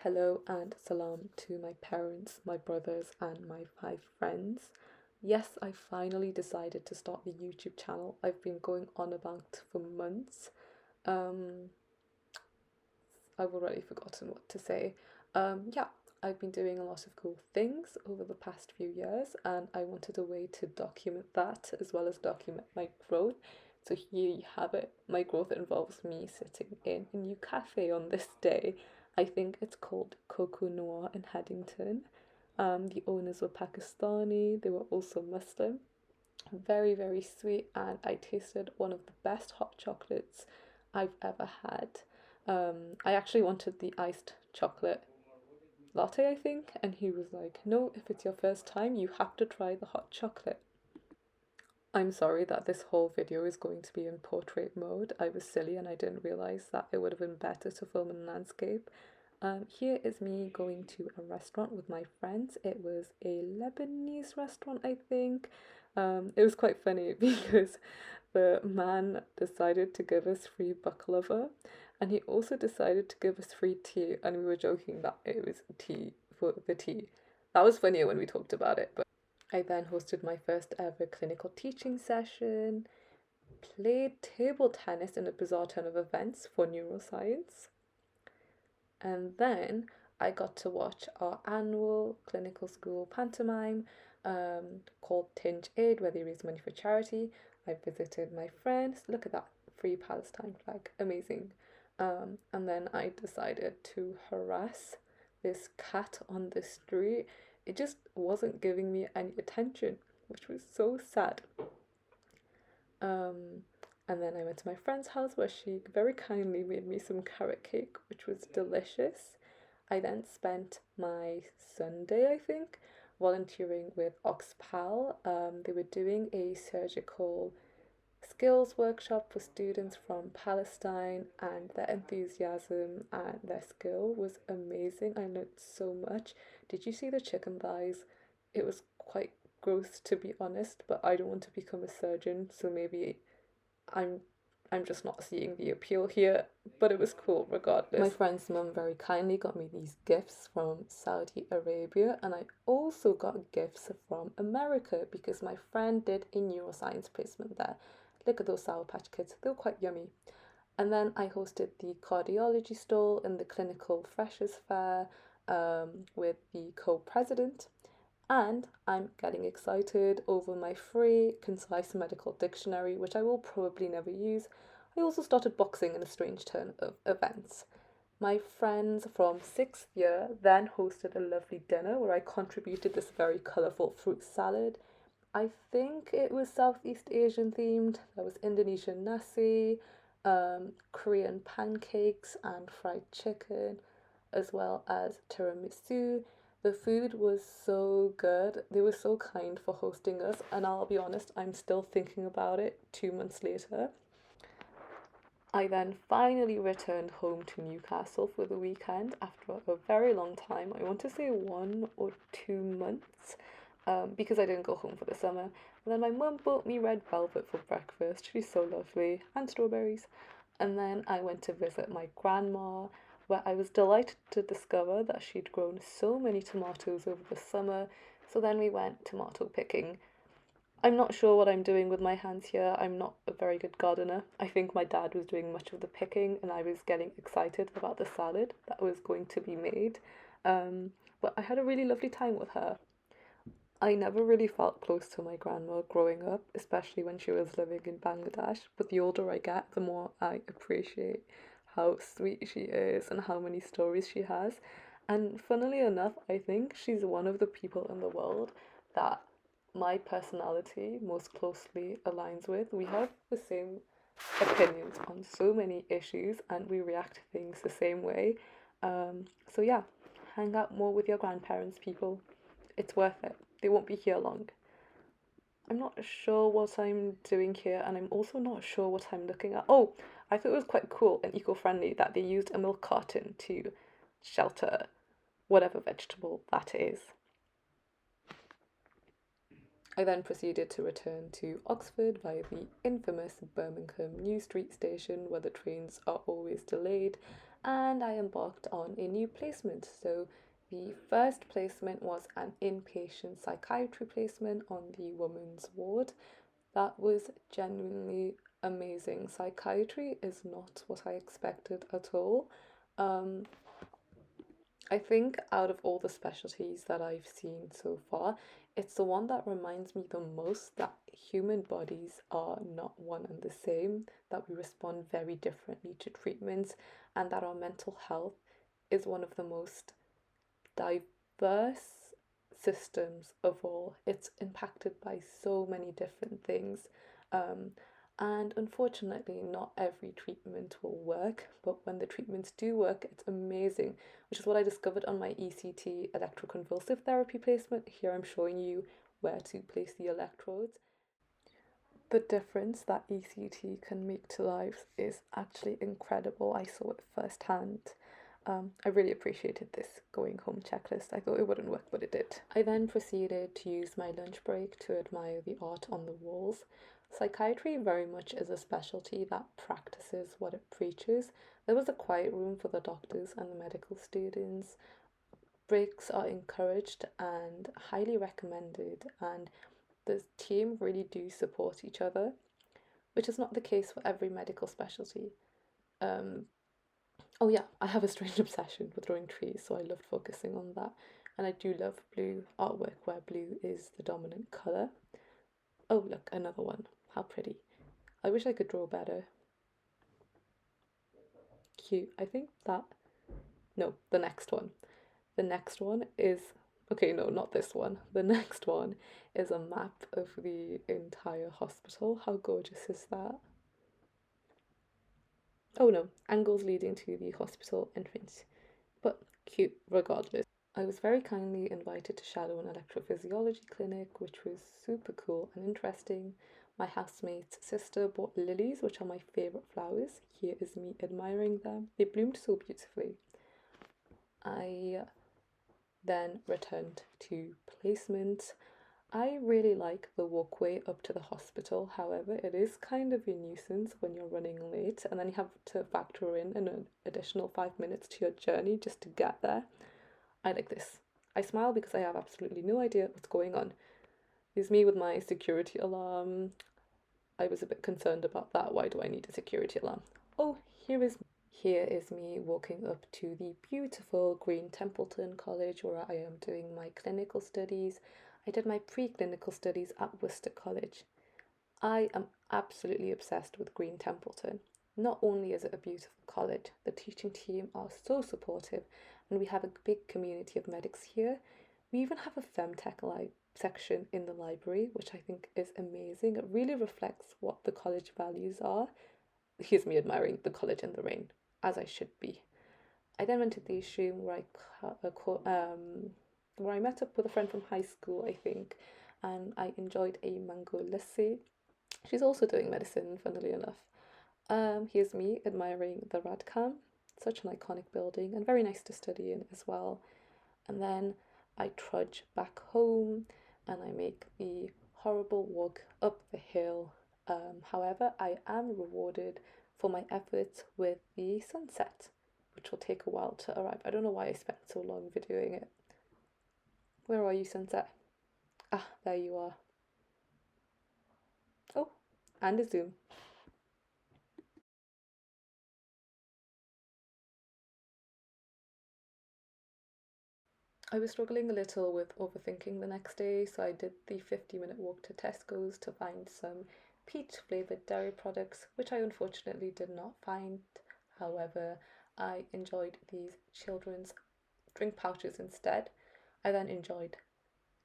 Hello and salam to my parents, my brothers, and my 5 friends. Yes, I finally decided to start the YouTube channel I've been going on about for months. Um, I've already forgotten what to say. Yeah, I've been doing a lot of cool things over the past few years, and I wanted a way to document that as well as document my growth. So here you have it. My growth involves me sitting in a new cafe on this day. I think it's called Coco Noir in Haddington. The owners were Pakistani, they were also Muslim. Very, very sweet, and I tasted one of the best hot chocolates I've ever had. I actually wanted the iced chocolate latte, I think, and he was like, "No, if it's your first time, you have to try the hot chocolate." I'm sorry that this whole video is going to be in portrait mode. I was silly and I didn't realize that it would have been better to film in landscape. Here is me going to a restaurant with my friends. It was a Lebanese restaurant, I think. It was quite funny because the man decided to give us free baklava, and he also decided to give us free tea, and we were joking that it was tea for the tea. That was funnier when we talked about it, but I then hosted my first ever clinical teaching session, played table tennis in a bizarre turn of events for neuroscience, and then I got to watch our annual clinical school pantomime called Tinge Aid, where they raise money for charity. I visited my friends. Look at that free Palestine flag, amazing. And then I decided to harass this cat on the street. It just wasn't giving me any attention, which was so sad. Um, and then I went to my friend's house where she very kindly made me some carrot cake, which was delicious. I then spent my Sunday, I think, volunteering with Oxpal. They were doing a surgical skills workshop for students from Palestine, and their enthusiasm and their skill was amazing. I learned so much. Did you see the chicken thighs? It was quite gross, to be honest, but I don't want to become a surgeon, so maybe I'm I'm just not seeing the appeal here, but it was cool regardless. My friend's mum very kindly got me these gifts from Saudi Arabia, and I also got gifts from America because my friend did a neuroscience placement there. Look at those Sour Patch Kids, they were quite yummy. And then I hosted the cardiology stall in the clinical freshers fair with the co-president, and I'm getting excited over my free concise medical dictionary, which I will probably never use. I also started boxing in a strange turn of events. My friends from 6th year then hosted a lovely dinner where I contributed this very colourful fruit salad. I think it was Southeast Asian themed. There was Indonesian nasi, Korean pancakes, and fried chicken, as well as tiramisu. The food was so good. They were so kind for hosting us, and I'll be honest, I'm still thinking about it 2 months later. I then finally returned home to Newcastle for the weekend after a very long time. I want to say 1 or 2 months, because I didn't go home for the summer. And then my mum bought me red velvet for breakfast. She's so lovely, and strawberries. And then I went to visit my grandma, where I was delighted to discover that she'd grown so many tomatoes over the summer. So then we went tomato picking. I'm not sure what I'm doing with my hands here. I'm not a very good gardener. I think my dad was doing much of the picking, and I was getting excited about the salad that was going to be made. But I had a really lovely time with her. I never really felt close to my grandma growing up, especially when she was living in Bangladesh. But the older I get, the more I appreciate how sweet she is and how many stories she has. And funnily enough, I think she's one of the people in the world that my personality most closely aligns with. We have the same opinions on so many issues and we react to things the same way. So yeah, hang out more with your grandparents, people. It's worth it. They won't be here long. I'm not sure what I'm doing here, and I'm also not sure what I'm looking at. Oh, I thought it was quite cool and eco-friendly that they used a milk carton to shelter whatever vegetable that is. I then proceeded to return to Oxford via the infamous Birmingham New Street station, where the trains are always delayed, and I embarked on a new placement. So the first placement was an inpatient psychiatry placement on the women's ward. That was genuinely amazing. Psychiatry is not what I expected at all. Um, I think out of all the specialties that I've seen so far, it's the one that reminds me the most that human bodies are not one and the same, that we respond very differently to treatments, and that our mental health is one of the most diverse systems of all. It's impacted by so many different things. Um, and unfortunately, not every treatment will work, but when the treatments do work, it's amazing, which is what I discovered on my ECT electroconvulsive therapy placement. Here I'm showing you where to place the electrodes. The difference that ECT can make to lives is actually incredible. I saw it firsthand. I really appreciated this going home checklist. I thought it wouldn't work, but it did. I then proceeded to use my lunch break to admire the art on the walls. Psychiatry very much is a specialty that practices what it preaches. There was a quiet room for the doctors and the medical students. Breaks are encouraged and highly recommended, and the team really do support each other, which is not the case for every medical specialty. Um, oh yeah, I have a strange obsession with drawing trees, so I loved focusing on that. And I do love blue artwork where blue is the dominant colour. Oh look, another one. How pretty. I wish I could draw better. Cute. I think that... No, the next one. The next one is... Okay, no, not this one. The next one is a map of the entire hospital. How gorgeous is that? Oh no, angles leading to the hospital entrance. But cute regardless. I was very kindly invited to shadow an electrophysiology clinic, which was super cool and interesting. My housemate's sister bought lilies, which are my favourite flowers. Here is me admiring them. They bloomed so beautifully. I then returned to placement. I really like the walkway up to the hospital. However, it is kind of a nuisance when you're running late and then you have to factor in an additional 5 minutes to your journey just to get there. I like this. I smile because I have absolutely no idea what's going on. Here's me with my security alarm. I was a bit concerned about that. Why do I need a security alarm? Oh, here is me walking up to the beautiful Green Templeton College where I am doing my clinical studies. I did my preclinical studies at Worcester College. I am absolutely obsessed with Green Templeton. Not only is it a beautiful college, the teaching team are so supportive, and we have a big community of medics here. We even have a femtech section in the library, which I think is amazing. It really reflects what the college values are. Here's me admiring the college in the rain, as I should be. I then went to the room where I met up with a friend from high school, I think, and I enjoyed a mango lassi. She's also doing medicine, funnily enough. Here's me admiring the Radcam, such an iconic building and very nice to study in as well. And then I trudge back home and I make the horrible walk up the hill. However, I am rewarded for my efforts with the sunset, which will take a while to arrive. I don't know why I spent so long videoing it. Where are you, sunset? Ah, there you are. Oh, and a zoom. I was struggling a little with overthinking the next day, so I did the 50-minute walk to Tesco's to find some peach flavoured dairy products, which I unfortunately did not find. However, I enjoyed these children's drink pouches instead. I then enjoyed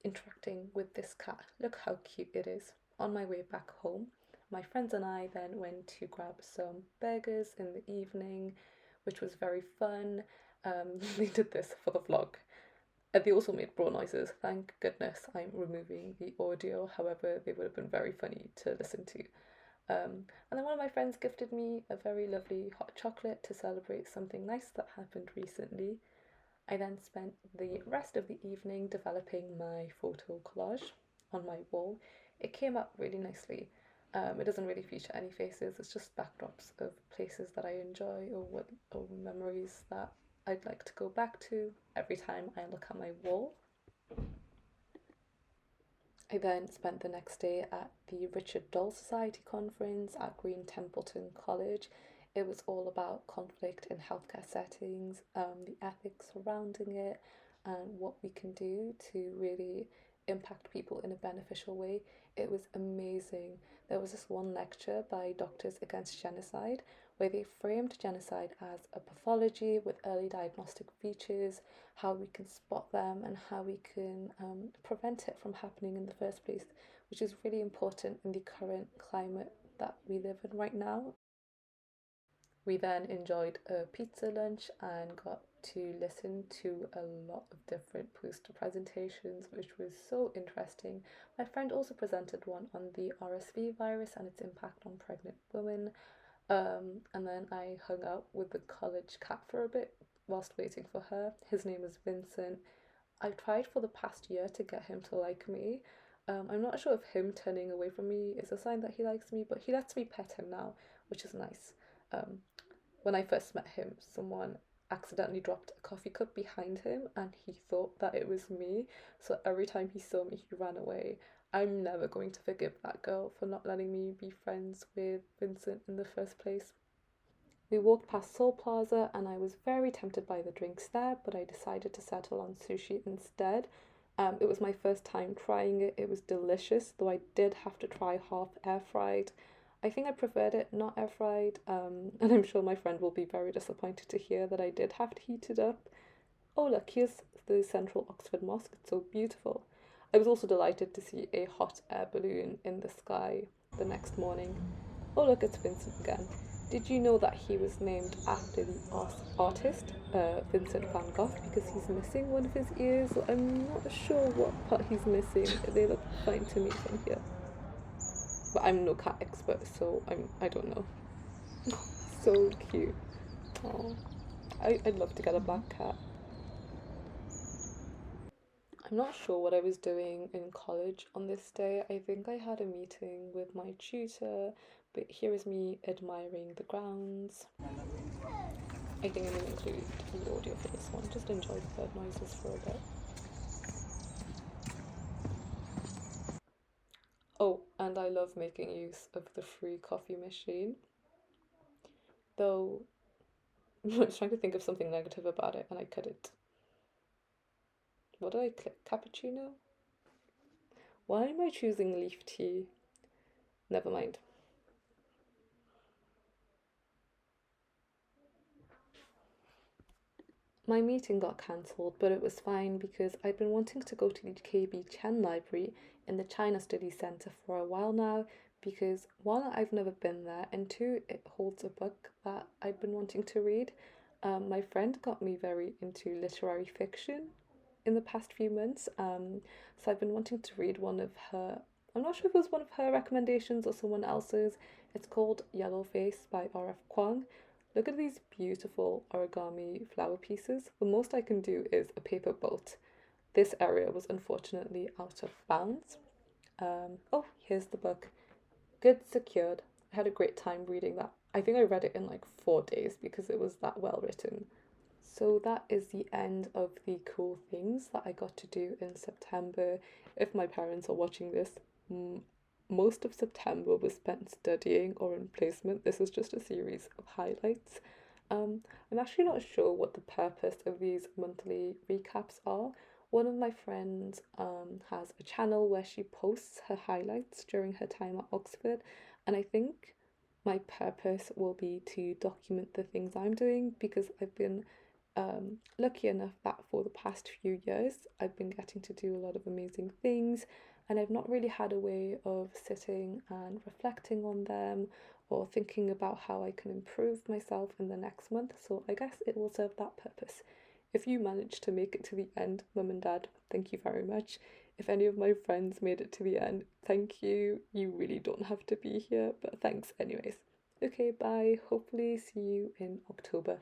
interacting with this cat. Look how cute it is. On my way back home, my friends and I then went to grab some burgers in the evening, which was very fun. They did this for the vlog. They also made bra noises. Thank goodness I'm removing the audio. However, they would have been very funny to listen to. And then one of my friends gifted me a very lovely hot chocolate to celebrate something nice that happened recently. I then spent the rest of the evening developing my photo collage on my wall. It came out really nicely. It doesn't really feature any faces, it's just backdrops of places that I enjoy or memories that I'd like to go back to every time I look at my wall. I then spent the next day at the Richard Doll Society conference at Green Templeton College. It was all about conflict in healthcare settings, the ethics surrounding it, and what we can do to really impact people in a beneficial way. It was amazing. There was this one lecture by Doctors Against Genocide where they framed genocide as a pathology with early diagnostic features, how we can spot them, and how we can prevent it from happening in the first place, which is really important in the current climate that we live in right now. We then enjoyed a pizza lunch and got to listen to a lot of different poster presentations, which was so interesting. My friend also presented one on the RSV virus and its impact on pregnant women. And then I hung out with the college cat for a bit whilst waiting for her. His name is Vincent. I've tried for the past year to get him to like me. I'm not sure if him turning away from me is a sign that he likes me, but he lets me pet him now, which is nice. Um, when I first met him, someone accidentally dropped a coffee cup behind him and he thought that it was me. So every time he saw me, he ran away. I'm never going to forgive that girl for not letting me be friends with Vincent in the first place. We walked past Seoul Plaza and I was very tempted by the drinks there, but I decided to settle on sushi instead. It was my first time trying it. It was delicious, though I did have to try half air fried. I think I preferred it not air fried, and I'm sure my friend will be very disappointed to hear that I did have to heat it up. Oh, look, here's the Central Oxford Mosque. It's so beautiful. I was also delighted to see a hot air balloon in the sky the next morning. Oh, look, it's Vincent again. Did you know that he was named after the artist Vincent van Gogh because he's missing one of his ears? I'm not sure what part he's missing. They look fine to me from here. But I'm no cat expert, so I don't know. So cute. Oh, I'd love to get a black cat. I'm not sure what I was doing in college on this day. I think I had a meeting with my tutor, but here is me admiring the grounds. I think I'm going to include the audio for this one. Just enjoy the bird noises for a bit. Oh, and I love making use of the free coffee machine. Though I was trying to think of something negative about it and I couldn't. What did I click? Cappuccino? Why am I choosing leaf tea? Never mind. My meeting got cancelled, but it was fine because I'd been wanting to go to the KB Chen Library in the China Studies Centre for a while now because one, I've never been there, and two, it holds a book that I've been wanting to read. My friend got me very into literary fiction in the past few months, so I've been wanting to read one of her. I'm not sure if it was one of her recommendations or someone else's. It's called Yellow Face by R.F. Kuang. Look at these beautiful origami flower pieces. The most I can do is a paper boat. This area was unfortunately out of bounds. Oh, here's the book. Good Secured. I had a great time reading that. I think I read it in like 4 days because it was that well written. So that is the end of the cool things that I got to do in September. If my parents are watching this, most of September was spent studying or in placement. This is just a series of highlights. I'm actually not sure what the purpose of these monthly recaps are. One of my friends has a channel where she posts her highlights during her time at Oxford, and I think my purpose will be to document the things I'm doing because I've been lucky enough that for the past few years I've been getting to do a lot of amazing things, and I've not really had a way of sitting and reflecting on them or thinking about how I can improve myself in the next month. So I guess it will serve that purpose. If you managed to make it to the end, mum and dad, thank you very much. If any of my friends made it to the end, thank you. You really don't have to be here, but thanks anyways. Okay, bye. Hopefully see you in October.